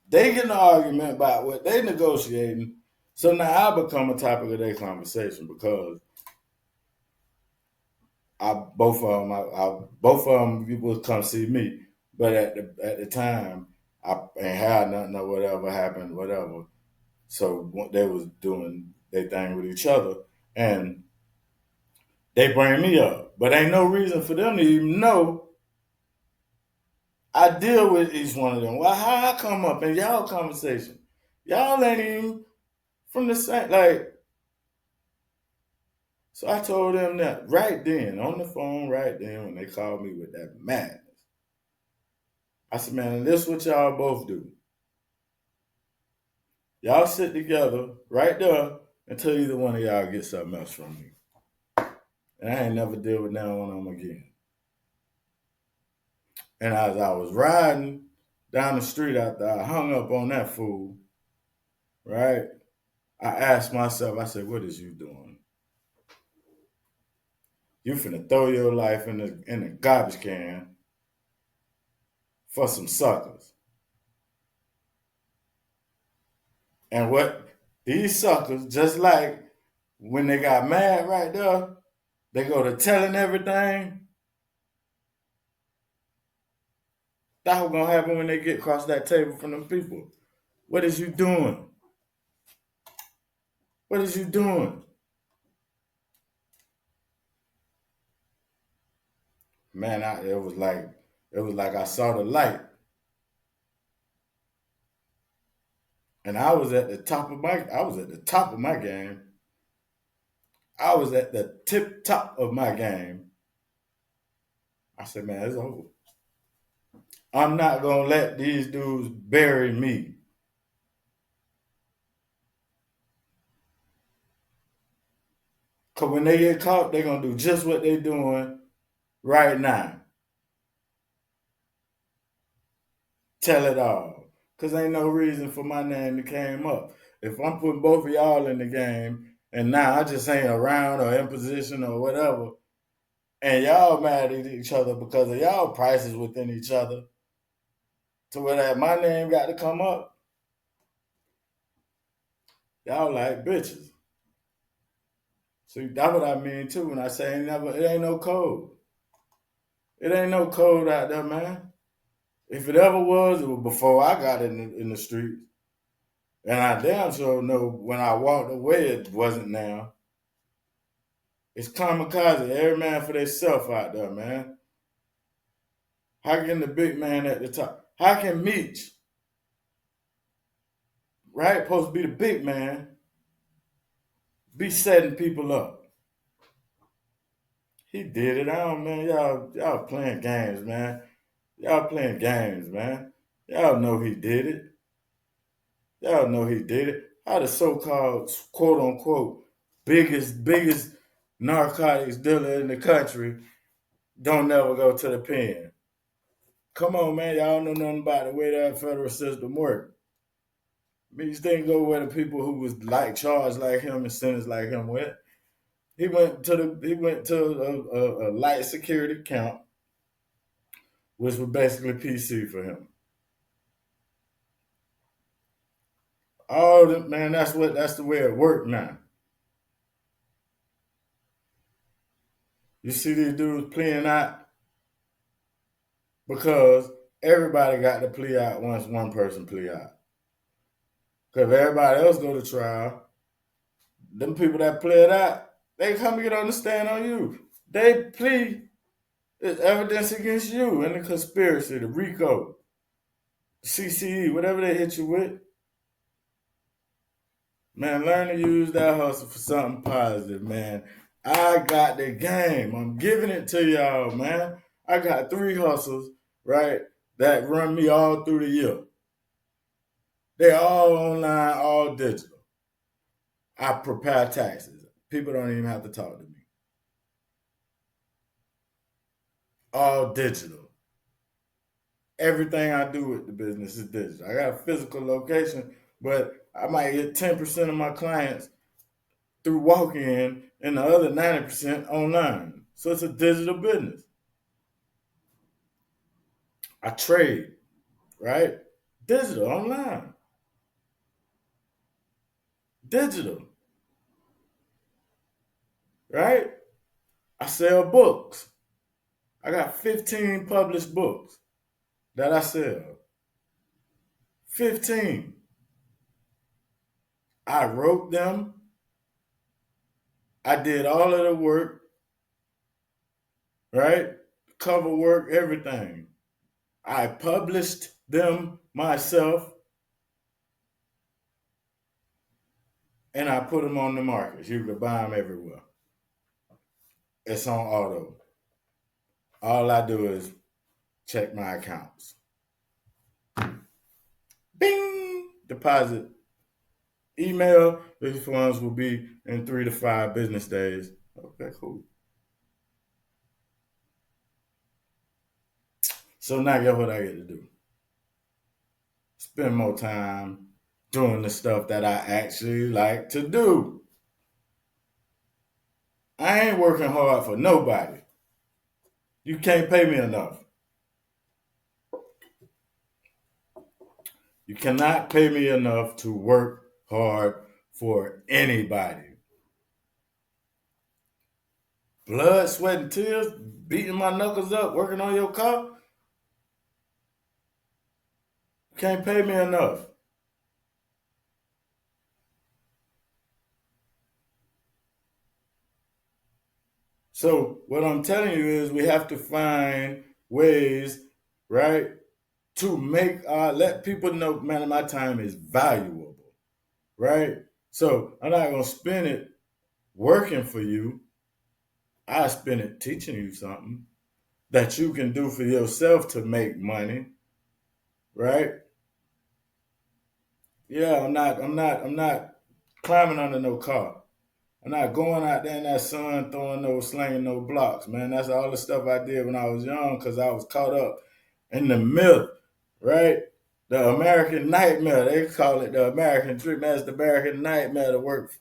They get in an argument about what they negotiating. So now I become a topic of their conversation because both of them people come see me, but at the time I ain't had nothing or whatever happened, whatever. So they was doing their thing with each other, and they bring me up, but ain't no reason for them to even know I deal with each one of them. Well, how I come up in y'all conversation? Y'all ain't even from the same. Like, so I told them that right then on the phone, right then when they called me with that madness. I said, man, this is what y'all both do. Y'all sit together right there until either one of y'all get something else from me. And I ain't never deal with that one of them again. And as I was riding down the street after I hung up on that fool, right? I asked myself, I said, what is you doing? You finna throw your life in the garbage can for some suckers. And what these suckers, just like when they got mad right there, they go to telling everything. That's what's gonna happen when they get across that table from them people. What is you doing? What is you doing? Man, it was like I saw the light. And I was at the top of my game. I was at the tip top of my game. I said, man, it's over. I'm not gonna let these dudes bury me. Cause when they get caught, they're gonna do just what they're doing right now. Tell it all. Cause ain't no reason for my name to came up. If I'm putting both of y'all in the game and now I just ain't around or in position or whatever, and y'all mad at each other because of y'all prices within each other, to where that my name got to come up, y'all like bitches. See, that's what I mean too when I say it ain't no code. It ain't no code out there, man. If it was before I got in the streets. And I damn sure know when I walked away it wasn't now. It's kamikaze, every man for themselves out there, man. How can the big man at the top? How can Meech, right, supposed to be the big man, be setting people up? He did it. I don't man. Y'all playing games, man. Y'all playing games, man. Y'all know he did it. Y'all know he did it. How the so-called quote unquote biggest narcotics dealer in the country don't never go to the pen. Come on, man. Y'all know nothing about the way that federal system works. Means didn't go where the people who was like charged like him and sentenced like him went. He went to a light security camp, which was basically PC for him. Man, that's the way it worked now. You see these dudes playing out because everybody got to plea out once one person plea out. Because if everybody else go to trial, them people that play it out, they come to get on the stand on you. They plea is evidence against you and the conspiracy, the RICO, CCE, whatever they hit you with. Man, learn to use that hustle for something positive, man. I got the game. I'm giving it to y'all, man. I got 3 hustles, right, that run me all through the year. They all online, all digital. I prepare taxes. People don't even have to talk to me. All digital. Everything I do with the business is digital. I got a physical location, but I might get 10% of my clients through walk-in and the other 90% online. So it's a digital business. I trade, right? Digital, online, digital, right? I sell books. I got 15 published books that I sell. 15. I wrote them. I did all of the work, right? Cover work, everything. I published them myself and I put them on the market. You can buy them everywhere. It's on auto. All I do is check my accounts. Bing! Deposit. Email. These funds will be in 3 to 5 business days. Okay, cool. So now guess what I get to do? Spend more time doing the stuff that I actually like to do. I ain't working hard for nobody. You can't pay me enough. You cannot pay me enough to work hard for anybody. Blood, sweat, and tears, beating my knuckles up, working on your car. You can't pay me enough. So what I'm telling you is we have to find ways, right, to make let people know, man, my time is valuable, right? So I'm not gonna spend it working for you. I spend it teaching you something that you can do for yourself to make money, right? Yeah, I'm not climbing under no car. I'm not going out there in that sun throwing no slinging no blocks, man. That's all the stuff I did when I was young because I was caught up in the myth, right? The American nightmare. They call it the American dream. That's the American nightmare to work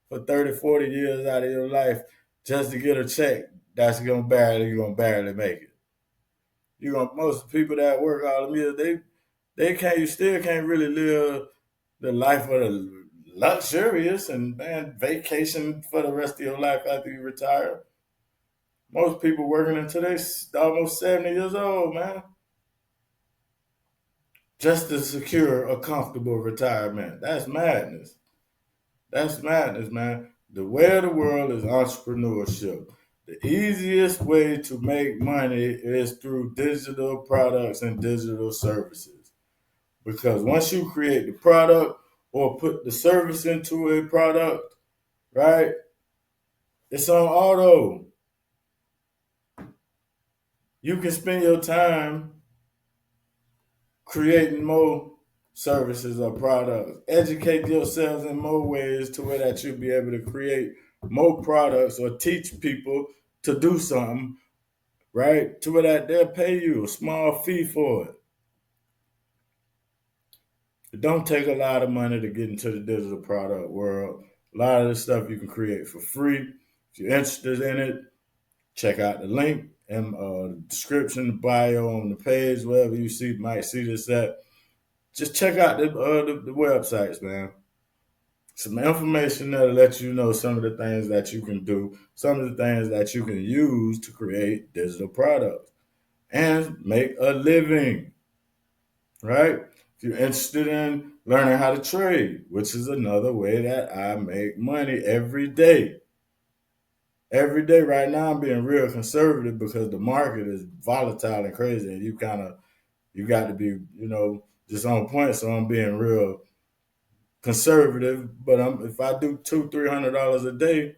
for 30, 40 years out of your life just to get a check. That's you're gonna barely make it. You gonna most people that work all the years, they can't you still can't really live the life of the luxurious and man vacation for the rest of your life after you retire. Most people working until they almost 70 years old, man, just to secure a comfortable retirement. That's madness. That's madness, man. The way of the world is entrepreneurship. The easiest way to make money is through digital products and digital services. Because once you create the product or put the service into a product, right, it's on auto. You can spend your time creating more services or products. Educate yourselves in more ways to where that you'll be able to create more products or teach people to do something, right? To where that they'll pay you a small fee for it. It don't take a lot of money to get into the digital product world. A lot of this stuff you can create for free. If you're interested in it, check out the link in the description, the bio on the page, wherever you might see this at. Just check out the websites, man. Some information that'll let you know some of the things that you can do, some of the things that you can use to create digital products and make a living, right? If you're interested in learning how to trade, which is another way that I make money every day. Every day right now I'm being real conservative because the market is volatile and crazy and you got to be, just on point. So I'm being real conservative, but if I do $200-300 a day,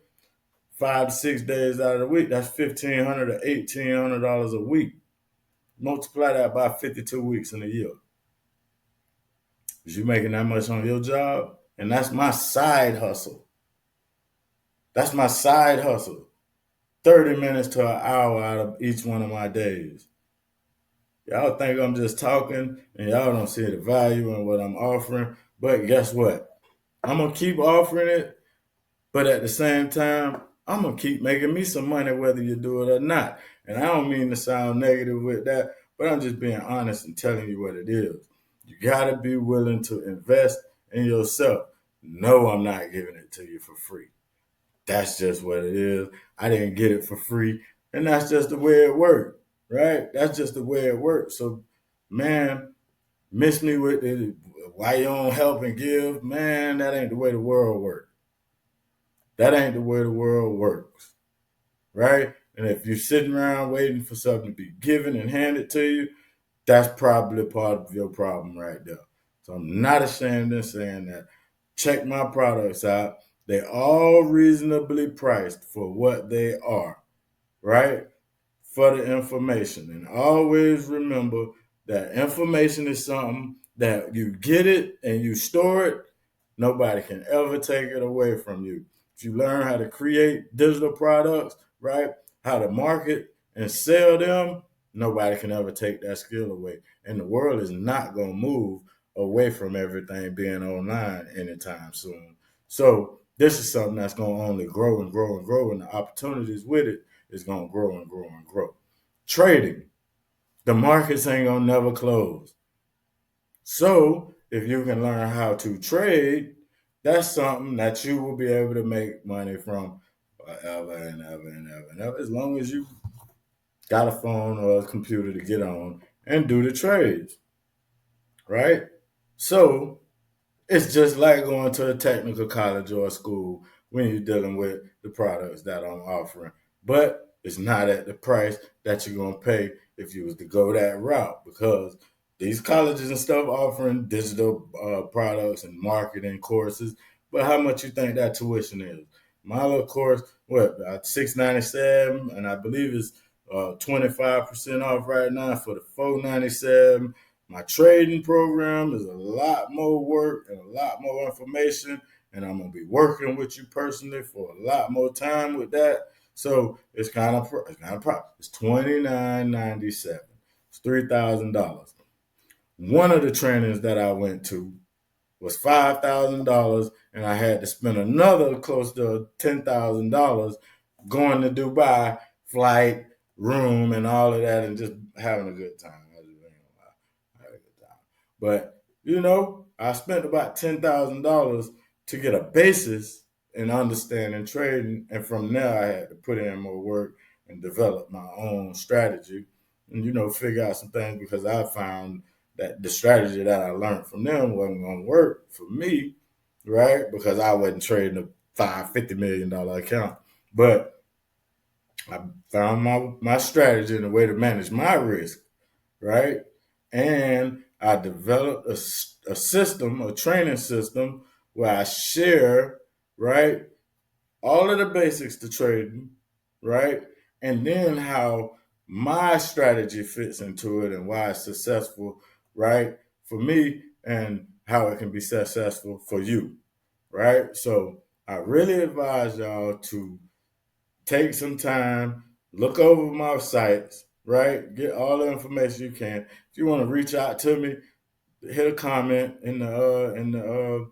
5 to 6 days out of the week, that's $1,500 to $1,800 a week. Multiply that by 52 weeks in a year. Is you making that much on your job? And that's my side hustle. That's my side hustle. 30 minutes to an hour out of each one of my days. Y'all think I'm just talking and y'all don't see the value in what I'm offering. But guess what? I'm going to keep offering it, but at the same time, I'm going to keep making me some money whether you do it or not. And I don't mean to sound negative with that, but I'm just being honest and telling you what it is. You got to be willing to invest in yourself. No, I'm not giving it to you for free. That's just what it is. I didn't get it for free, and that's just the way it worked, right? That's just the way it worked. So, man, miss me with it. Why you don't help and give? Man, that ain't the way the world works. That ain't the way the world works, right? And if you're sitting around waiting for something to be given and handed to you, that's probably part of your problem right there. So I'm not ashamed in saying that. Check my products out. They're all reasonably priced for what they are, right? For the information. And always remember that information is something that you get it and you store it, nobody can ever take it away from you. If you learn how to create digital products, right? How to market and sell them, nobody can ever take that skill away. And the world is not going to move away from everything being online anytime soon. So this is something that's going to only grow and grow and grow, and the opportunities with it is going to grow and grow and grow. Trading, the markets ain't going to never close. So if you can learn how to trade, that's something that you will be able to make money from forever and ever and ever and ever, as long as you got a phone or a computer to get on and do the trades, right? So it's just like going to a technical college or a school when you're dealing with the products that I'm offering. But it's not at the price that you're going to pay if you was to go that route, because these colleges and stuff offering digital products and marketing courses. But how much you think that tuition is? My little course, what, $697, and I believe it's 25% off right now for the $497. My trading program is a lot more work and a lot more information, and I'm gonna be working with you personally for a lot more time with that. So it's kind of it's $29.97. It's $3,000. One of the trainings that I went to was $5,000, and I had to spend another close to $10,000 going to Dubai, flight, room, and all of that, and just having a good time. I had a good time. But I spent about $10,000 to get a basis in understanding trading, and from there I had to put in more work and develop my own strategy, and figure out some things, because I found that the strategy that I learned from them wasn't going to work for me, right? Because I wasn't trading a $50 million account, but I found my strategy and a way to manage my risk, right? And I developed a system, a training system, where I share, right, all of the basics to trading, right? And then how my strategy fits into it and why it's successful, right, for me, and how it can be successful for you, right? So I really advise y'all to take some time, look over my sites, right? Get all the information you can. If you want to reach out to me, hit a comment in the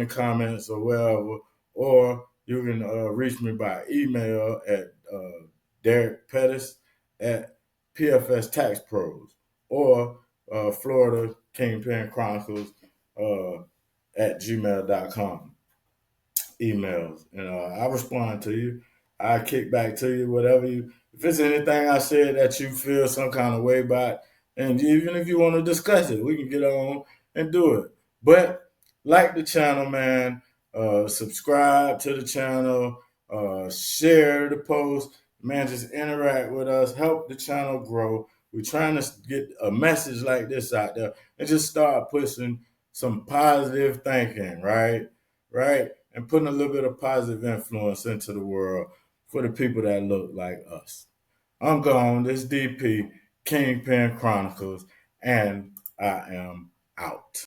comments or wherever, or you can reach me by email at Derek Pettis at PFS Tax Pros, or Florida Kingpin Chronicles at gmail.com emails, and I respond to you. I kick back to you, whatever you. If it's anything I said that you feel some kind of way about, and even if you want to discuss it, we can get on and do it. But like the channel, man. Subscribe to the channel. Share the post, man. Just interact with us. Help the channel grow. We're trying to get a message like this out there and just start pushing some positive thinking, right? Right? And putting a little bit of positive influence into the world for the people that look like us. I'm gone. This DP, Kingpin Chronicles, and I am out.